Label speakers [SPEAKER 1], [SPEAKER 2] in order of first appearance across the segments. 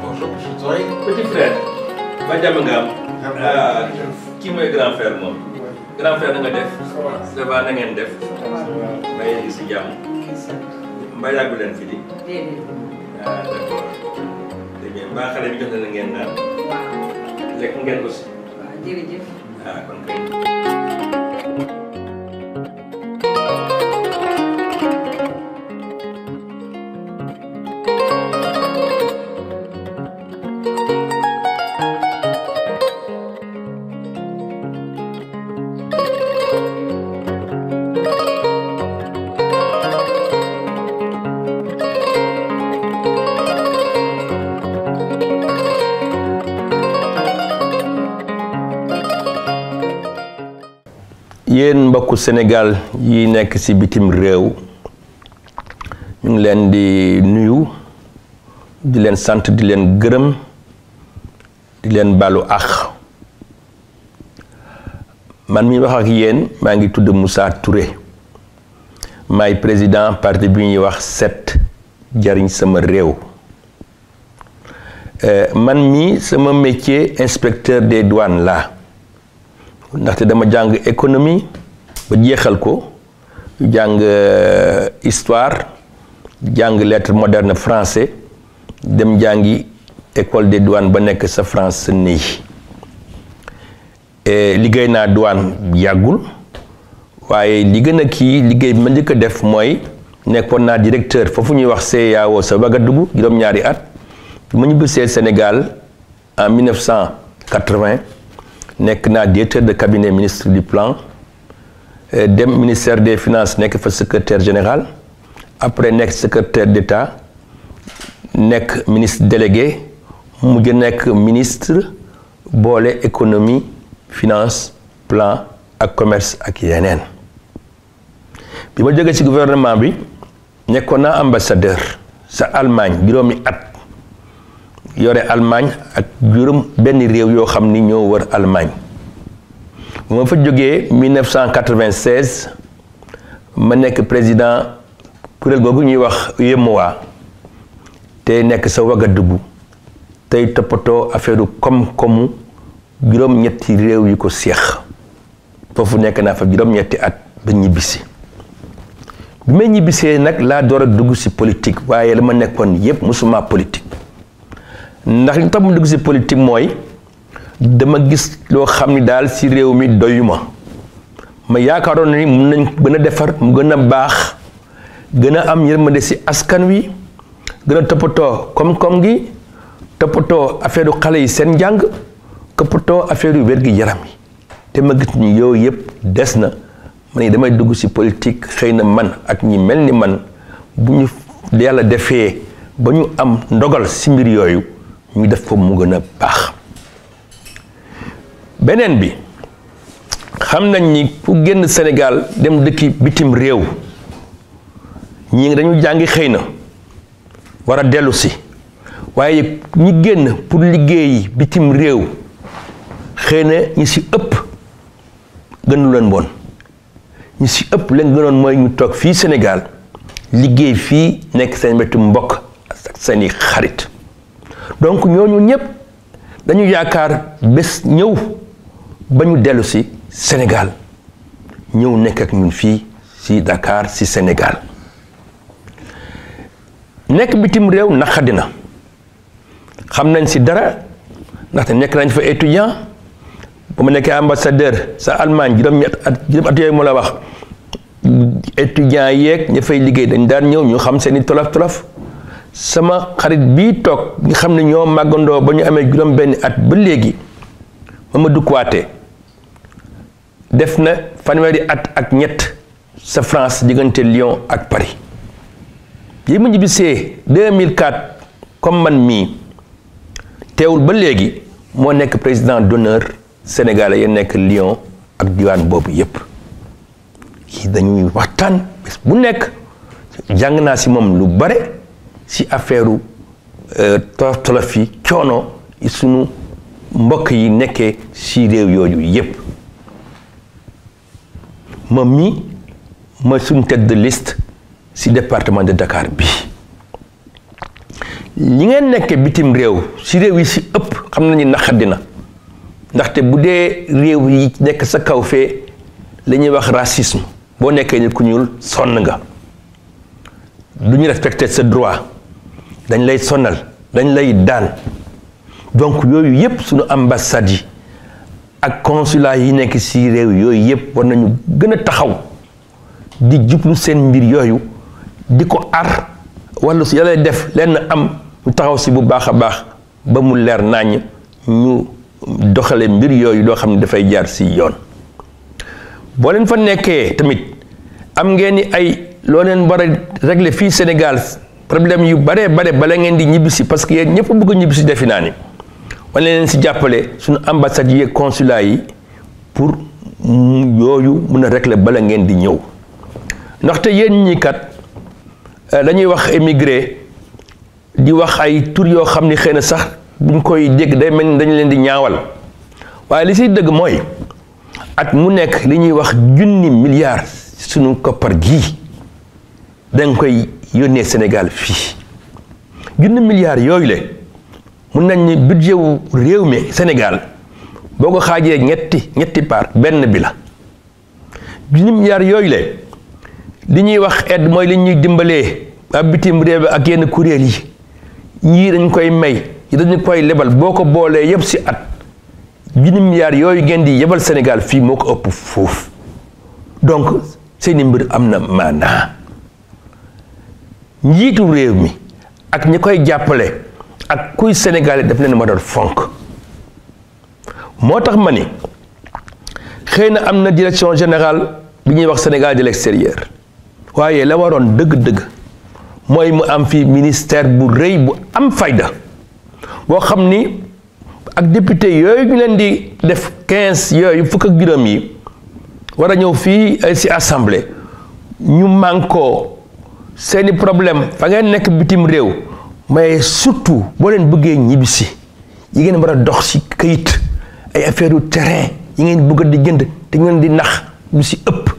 [SPEAKER 1] Bonjour, petit frère. Ba jàmm nga am. Kii mooy grand frère moom. Grand frère na nga def. Ça va na ngeen def. Mbay ngi si jàmm. Mbay yàggu leen fi di. D'accord. Très bien. Mbaa xale bi jox na ngeen naan. Lekk ngeen aussi.
[SPEAKER 2] Jërëjëf.
[SPEAKER 1] Kon kay. Yéen mbokku Sénégal yi nekk ci bitim réew ñu ngi leen di nuyu di leen sant di leen gërëm di leen balu àq man mi wax ak yéen maa ngi tudd Moussa Touré maay président parti bi ñuy wax Set Jariñ Sama Réew man mi sama métier inspecteur des douanes la ndaxte dama jàng économie ba jeexal ko jàng histoire jàng lettres modernes français dem jàngi école des douanes ba nekk sa France nii liggéey naa douane yàggul waaye li gën a kii liggéey bi ma njëkk a def mooy nekkoon naa directeur foofu ñuy wax CEAO sa Ouagadougou juróom-ñaari at bi ma ñibbisee Sénégal en 1980 nekk naa directeur de cabinet ministre du plan dem ministère des finances nekk fa secrétaire général après nekk secrétaire d'État nekk ministre délégué mujj nekk ministre boole économie finance plan ak commerce ak yeneen bi ma jógee ci gouvernement bi nekkoon naa ambassadeur sa Allemagne juróomi at yore Allemagne ak juróom benn réew yoo xam ni ñoo wër Allemagne bu ma fa jógee 1996 ma nekk président kuréel googu ñuy wax UEMOA te nekk sa Ouagadougou tey toppatoo affaire koom-koomu juróom-ñetti réew yu ko seex foofu nekk naa fa juróom-ñetti at ba ñibbisi bi may ñibbisee nag laa door a dugg ci politique waaye la ma nekkoon yépp musuma politique ndax li tax mu dugg ci politique mooy dama gis loo xam ni daal ci réew mi doyuma ma yaakaaroon ni mun nañ gën a defar mu gën a baax gën a am yërmande ci askan wi gën a toppatoo koom-koom gi toppatoo affaire xale yi seen njàng toppatoo affaire wér-gi-yaram yi te ma gis ni yooyu yëpp des na ma ni damay dugg ci politique xëy na man ak ñi mel ni man bu ñu yàlla defee ba ñu am ndogal ci mbir yooyu ñu def ko mu gën a baax beneen bi xam nañ ni ku génn Sénégal dem dëkki bitim réew ñi dañu jàngi xëy na war a dellu si waaye ñi génn pour liggéeyi bitim réew xëy na ñi ci ëpp gënu leen bon ñi ci ëpp leen gënoon mooy ñu toog fii Sénégal liggéey fii nekk seen wetu mbokk ak seeni xarit donc ñooñu ñëpp dañu yaakaar bés ñëw ba ñu dellu ci Sénégal ñëw nekk ak ñun fii ci Dakar ci Sénégal nekk bitim réew naqadi na xam nañ ci dara ndaxte nekk nañ fa étudiant ba ma nekkee ambassadeur sa Allemagne juróom at yooyu mu la wax étudiant yeeg ña fay liggéey dañ daan ñëw ñu xam seeni tolof-tolof sama xarit bii toog nga xam ne ñoo màggandoo ba ñu amee juróom benn at ba léegi Mamadou Kouaté def na fanweeri at ak ñett sa France diggante Lyon ak Paris yi mu ñibbisee 2004 comme man mii teewul ba léegi moo nekk président d'honneur sénégalais ya nekk Lyon ak diwaan boobu yépp yi dañuy waxtaan bés bu nekk jàng naa ci moom lu bare ci affaire tolof yi coono yi sunu mbokk yi nekkee ci réew yooyu yépp moom mi mooy suñu tête de liste ci département de Dakar bi li ngeen nekkee bitim réew si réew yi si ëpp xam nañu naqadi na ndaxte bu dee réew yi nekk sa kaw fee li ñuy wax racisme boo nekkee nit ku ñuul sonn nga du ñu respecter sa droit dañ lay sonal dañ lay daan donc yooyu yëpp suñu ambassade yi ak consulat yi nekk si réew yooyu yëpp war nañu gën a taxaw di jublu seen mbir yooyu di ko ar wala su yàlla def lenn am ñu taxaw si bu baax a baax ba mu leer naññ ñu doxale mbir yooyu doo xam ne dafay jaar si yoon boo leen fa nekkee tamit am ngeen ni ay loo leen war a régler fii Sénégal problème yu bare bala ngeen di ñibbisi parce que yéen ñëpp bëgg a ñibbisi defi naa ni wala leen si jàppale suñu ambassade yi consulat yi pour yooyu mun a régler bala ngeen di ñëw ndaxte yéen ñi kat dañuy wax émigré di wax ay tur yoo xam ni xëy na sax buñ koy dégg day mel ni dañu leen di ñaawal waaye li siy dëgg mooy at mu nekk li ñuy wax 1,000 milliards suñu koppar gii danga koy yónnee Sénégal fii 1,000 milliards yooyu le mun nañ ni budget wu réew mi Sénégal boo ko xaajee ñetti part benn bi la 1,000 milliards yooyu le li ñuy wax aide mooy li ñuy dimbalee ab bitim réew ak yenn kuréel yi ñii dañ koy may yi dañu koy lebal boo ko boolee yëpp si at 1,000 milliards yooyu ngeen di yebal Sénégal fii moo ko ëpp foofu donc seeni mbir am na maanaa njiitu réew mi ak ñi koy jàppale ak kuy Sénégalais daf leen ma doon fonk moo tax ma ni xëy na am na direction générale bi ñuy wax Sénégal de l'extérieur waaye la waroon dëgg-dëgg mooy mu am fii ministère bu rëy bu am fayda boo xam ni ak député yooyu ñu leen di def 15 yooyu fukk ak juróom yi war a ñëw fii ci assemblée ñu mànkoo seeni problème fa ngeen nekk bitim réew mais surtout boo leen bëggee ñibbisi yi ngeen war a dox ci kayit ay affaire yu terrain yi ngeen bëgg di jënd te ngeen di nax lu ci ëpp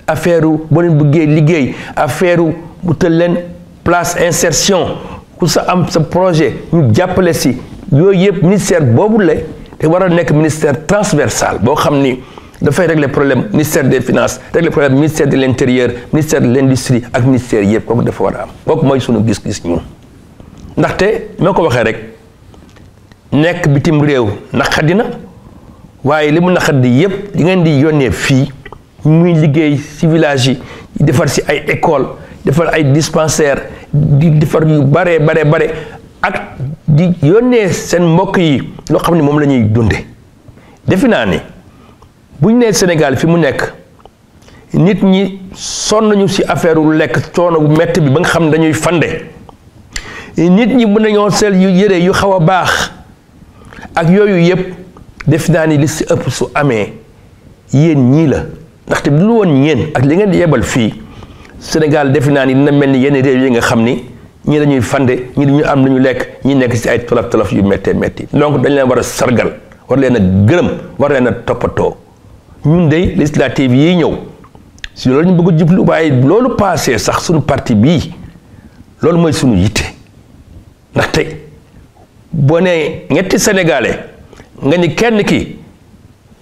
[SPEAKER 1] affaire boo leen bëggee liggéey affaire bu tël leen place insertion ku sa am sa projet ñu jàppale ci yooyu yëpp ministère boobu la te war a nekk ministère transversal boo xam ni dafay régler problème ministère des finances régler problème ministère de l'intérieur ministère de l'industrie ak ministère yëpp kooku dafa war a am kooku mooy sunu gis-gis ñun ndaxte moo ko waxee rek nekk bitim réew naqadi na waaye li mu naqadi yëpp li ngeen di yónnee fii muy liggéey ci village yi defar ci ay école defar ay dispensaire di defar yu bare ak di yónnee seen mbokk yi loo xam ne moom la ñuy dunde defe naa ni bu ñu nee Sénégal fi mu nekk nit ñi sonn nañu ci affaire wu lekk coono bu metti bi ba nga xam ne dañuy fande nit ñi mën nañoo sel yu yére yu xaw a baax ak yooyu yëpp defe naa ni li ci ëpp su amee yéen ñii la ndaxte du lu woon ñeen ak li ngeen di yebal fii Sénégal defe naa ni dina mel ni yenn réew yi nga xam ni ñii dañuy fande ñii dañuy am lu ñu lekk ñi nekk ci ay tolof yu méttee métti donc dañ leen war a sargal war leen a gërëm war leen a toppatoo ñun de législative yi ñëw si loolu ñu bëgg a jublu waaye loolu passé sax suñu parti bii loolu mooy suñu yitte ndaxte boo nee ñetti sénégalais nga ni kenn ki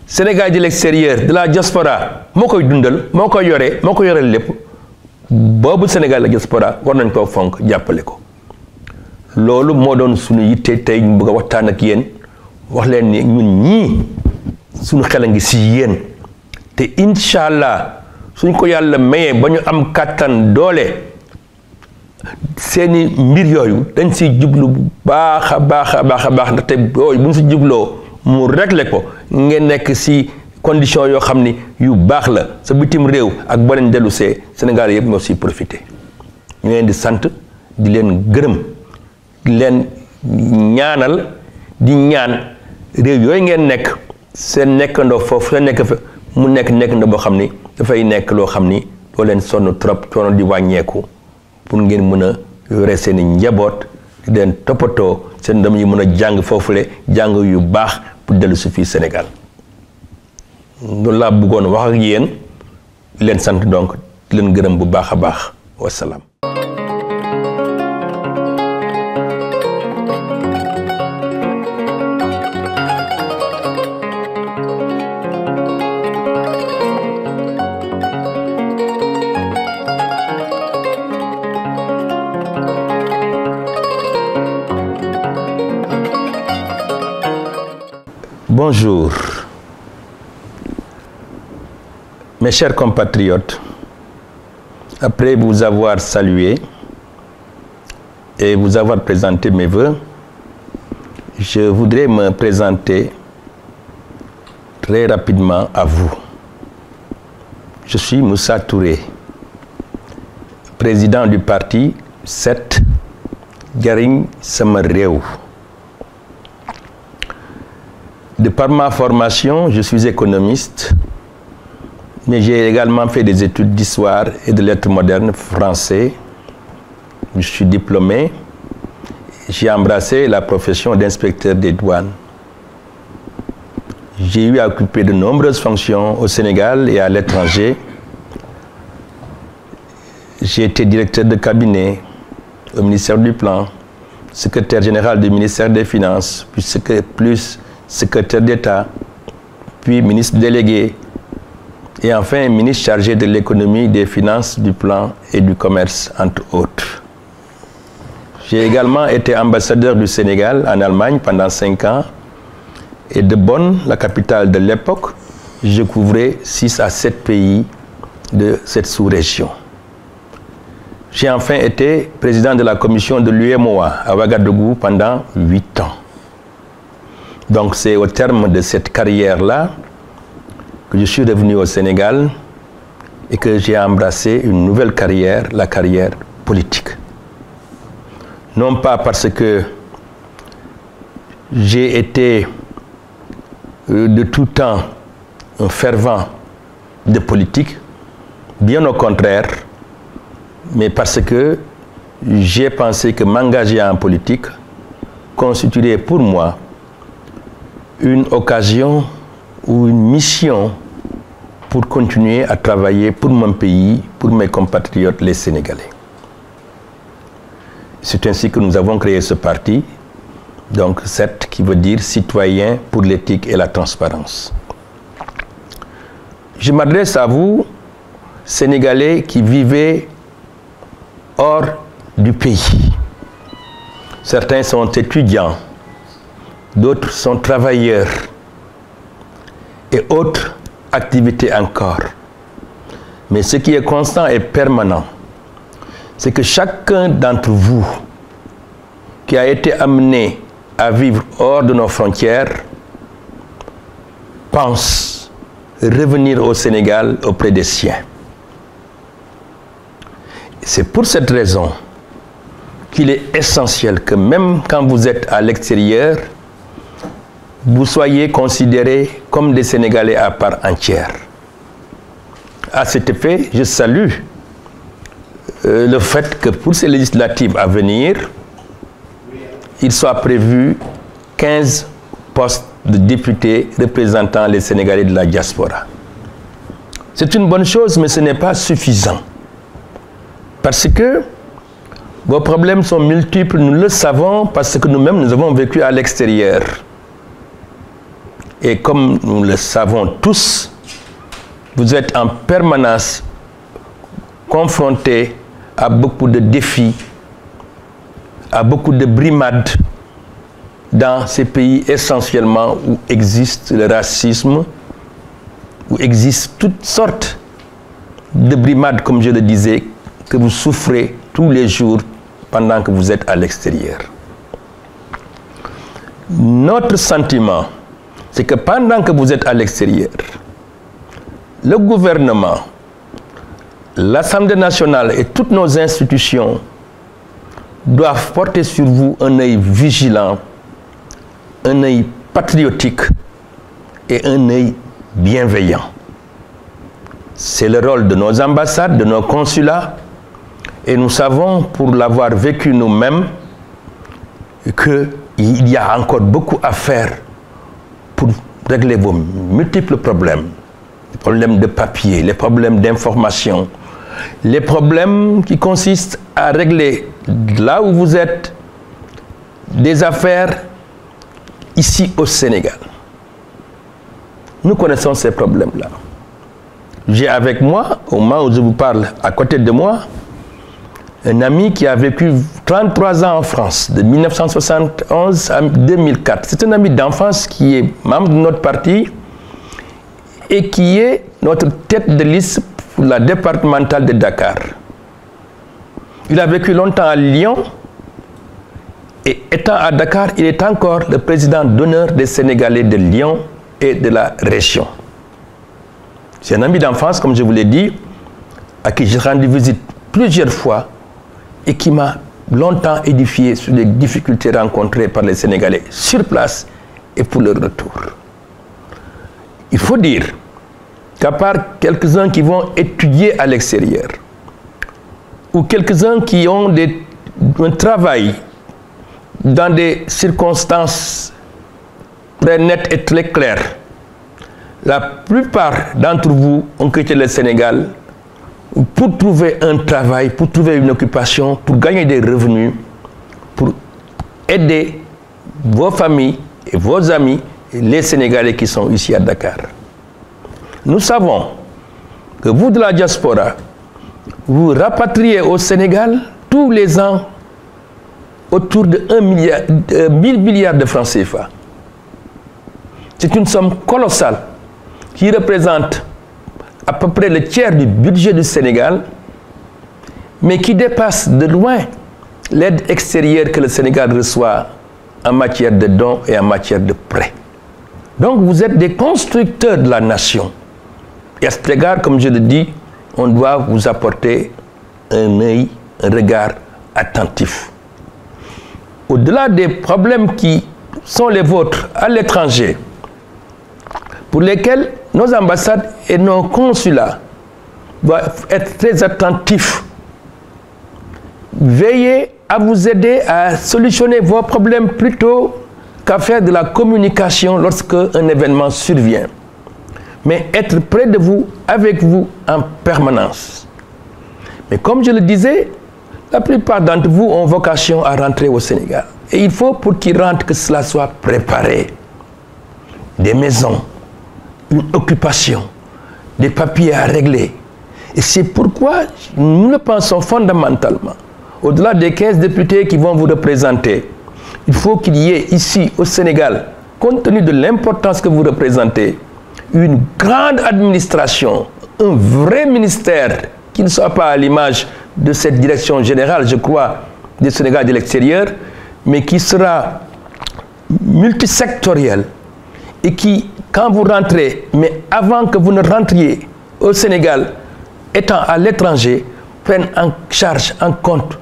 [SPEAKER 1] Sénégal de l'extérieur de la diaspora moo koy dundal moo koy yoreel lépp boobu Sénégal la diaspora war nañ koo fonk jàppale ko loolu moo doon suñu yitte tey ñu bëgg a waxtaan ak yéen wax leen ni ñun ñii suñu xel a ngi si yéen te incha allah suñ ko yàlla mayee ba ñu am kàttan doole seeni mbir yooyu dañ siy jublu bu baax a baax ndaxte yooyu bu ñu si jubloo mu réglé ko ngeen nekk si condition yoo xam ni yu baax la sa bitim réew ak boo leen dellu see Sénégal yëpp ñoo siy profité ñu leen di sant di leen gërëm di leen ñaanal di ñaan réew yooyu ngeen nekk seen nekkandoo foofu seen nekk fa mu nekkandoo boo xam ni dafay nekk loo xam ni doo leen sonn trop coono di wàññeeku pour ngeen mën a yore seen i njaboot di leen toppatoo seen doom yi mën a jàng foofule jàng yu baax pour dellu si fii Sénégal loolu laa bëggoon wax ak yéen di leen sant donc di leen gërëm bu baax a baax wasalaam. Bonjour. Mes chers compatriotes, après vous avoir salué et vous avoir présenté mes vœux, je voudrais me présenter très rapidement à vous. Je suis Moussa Touré, président du parti 7 Njariñ Sama Réew. De par ma formation, je suis économiste, mais j'ai également fait des études d'histoire et de lettres modernes français. Je suis diplômé. J'ai embrassé la profession d'inspecteur des douanes. J'ai eu à occuper de nombreuses fonctions au Sénégal et à l'étranger. J'ai été directeur de cabinet au ministère du Plan, secrétaire général du ministère des Finances, plus secrétaire d'État, puis ministre délégué, et enfin ministre chargé de l'économie, des finances, du plan et du commerce, entre autres. J'ai également été ambassadeur du Sénégal en Allemagne pendant 5 ans, et de Bonn, la capitale de l'époque, je couvrais 6 à 7 pays de cette sous-région. J'ai enfin été président de la commission de l'UEMOA à Ouagadougou pendant 8 ans. Donc c'est au terme de cette carrière-là que je suis revenu au Sénégal et que j'ai embrassé une nouvelle carrière, la carrière politique. Non pas parce que j'ai été de tout temps un fervent de politique, bien au contraire, mais parce que j'ai pensé que m'engager en politique constituerait pour moi une occasion ou une mission pour continuer à travailler pour mon pays, pour mes compatriotes, les Sénégalais. C'est ainsi que nous avons créé ce parti, donc 7, qui veut dire citoyen pour l'éthique et la transparence. Je m'adresse à vous, Sénégalais qui vivez hors du pays. Certains sont étudiants, d'autres sont travailleurs et autres activités encore. Mais ce qui est constant et permanent, c'est que chacun d'entre vous qui a été amené à vivre hors de nos frontières pense revenir au Sénégal auprès des siens. C'est pour cette raison qu'il est essentiel que même quand vous êtes à l'extérieur, vous soyez considérés comme des Sénégalais à part entière. À cet effet, je salue le fait que pour ces législatives à venir, il soit prévu 15 postes de députés représentant les Sénégalais de la diaspora. C'est une bonne chose, mais ce n'est pas suffisant. Parce que vos problèmes sont multiples, nous le savons, parce que nous-mêmes, nous avons vécu à l'extérieur. Et comme nous le savons tous, vous êtes en permanence confrontés à beaucoup de défis, à beaucoup de brimades dans ces pays essentiellement où existe le racisme, où existent toutes sortes de brimades, comme je le disais, que vous souffrez tous les jours pendant que vous êtes à l'extérieur. Notre sentiment, c'est que pendant que vous êtes à l'extérieur, le gouvernement, l'Assemblée nationale et toutes nos institutions doivent porter sur vous un œil vigilant, un œil patriotique et un œil bienveillant. C'est le rôle de nos ambassades, de nos consulats, et nous savons, pour l'avoir vécu nous-mêmes, qu'il y a encore beaucoup à faire pour régler vos multiples problèmes. Les problèmes de papier, les problèmes d'information, les problèmes qui consistent à régler là où vous êtes des affaires ici au Sénégal. Nous connaissons ces problèmes-là. J'ai avec moi, au moment où je vous parle, à côté de moi, un ami qui a vécu 33 ans en France, de 1971 à 2004. C'est un ami d'enfance qui est membre de notre parti et qui est notre tête de liste pour la départementale de Dakar. Il a vécu longtemps à Lyon et étant à Dakar, il est encore le président d'honneur des Sénégalais de Lyon et de la région. C'est un ami d'enfance, comme je vous l'ai dit, à qui j'ai rendu visite plusieurs fois et qui m'a longtemps édifié sur les difficultés rencontrées par les Sénégalais sur place et pour leur retour. Il faut dire qu'à part quelques-uns qui vont étudier à l'extérieur, ou quelques-uns qui ont un travail dans des circonstances très nettes et très claires, la plupart d'entre vous ont quitté le Sénégal pour trouver un travail, pour trouver une occupation, pour gagner des revenus, pour aider vos familles et vos amis, et les Sénégalais qui sont ici à Dakar. Nous savons que vous de la diaspora, vous rapatriez au Sénégal tous les ans autour de 1000 milliards de francs CFA. C'est une somme colossale qui représente à peu près le tiers du budget du Sénégal, mais qui dépasse de loin l'aide extérieure que le Sénégal reçoit en matière de dons et en matière de prêts. Donc vous êtes des constructeurs de la nation. Et à cet égard, comme je le dis, on doit vous apporter un œil, un regard attentif. Au-delà des problèmes qui sont les vôtres à l'étranger, pour lesquels nos ambassades et nos consulats doivent être très attentifs. Veillez à vous aider à solutionner vos problèmes plutôt qu'à faire de la communication lorsque un événement survient. Mais être près de vous, avec vous en permanence. Mais comme je le disais, la plupart d'entre vous ont vocation à rentrer au Sénégal. Et il faut pour qu'ils rentrent que cela soit préparé. Des maisons, une occupation, des papiers à régler. Et c'est pourquoi nous le pensons fondamentalement. Au-delà des 15 députés qui vont vous représenter, il faut qu'il y ait ici au Sénégal, compte tenu de l'importance que vous représentez, une grande administration, un vrai ministère qui ne soit pas à l'image de cette direction générale, je crois, du Sénégal de l'extérieur, mais qui sera multisectoriel et qui, quand vous rentrez, mais avant que vous ne rentriez au Sénégal, étant à l'étranger, prenne en charge, en compte,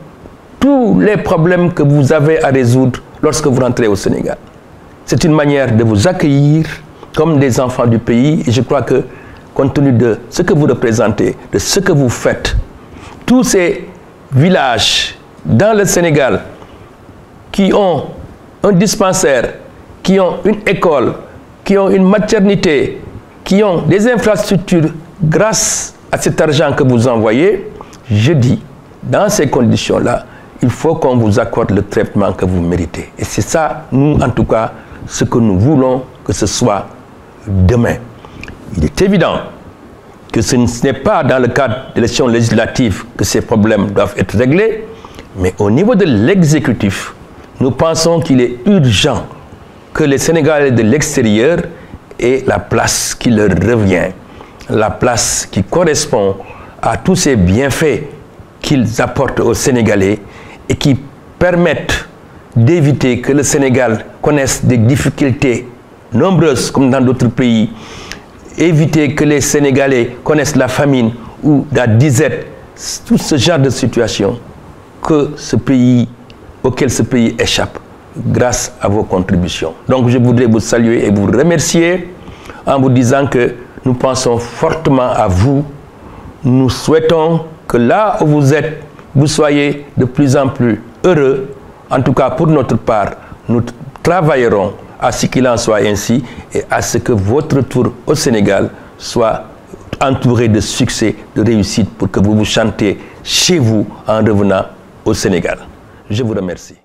[SPEAKER 1] tous les problèmes que vous avez à résoudre lorsque vous rentrez au Sénégal. C'est une manière de vous accueillir comme des enfants du pays, et je crois que, compte tenu de ce que vous représentez, de ce que vous faites, tous ces villages dans le Sénégal qui ont un dispensaire, qui ont une école, qui ont une maternité, qui ont des infrastructures grâce à cet argent que vous envoyez, je dis, dans ces conditions-là, il faut qu'on vous accorde le traitement que vous méritez. Et c'est ça, nous, en tout cas, ce que nous voulons que ce soit demain. Il est évident que ce n'est pas dans le cadre d'élections législatives que ces problèmes doivent être réglés, mais au niveau de l'exécutif, nous pensons qu'il est urgent que les Sénégalais de l'extérieur aient la place qui leur revient, la place qui correspond à tous ces bienfaits qu'ils apportent aux Sénégalais et qui permettent d'éviter que le Sénégal connaisse des difficultés nombreuses comme dans d'autres pays, éviter que les Sénégalais connaissent la famine ou la disette, tout ce genre de situation auquel ce pays échappe grâce à vos contributions. Donc je voudrais vous saluer et vous remercier en vous disant que nous pensons fortement à vous. Nous souhaitons que là où vous êtes, vous soyez de plus en plus heureux. En tout cas, pour notre part, nous travaillerons à ce qu'il en soit ainsi et à ce que votre retour au Sénégal soit entouré de succès, de réussite pour que vous vous chantez chez vous en revenant au Sénégal. Je vous remercie.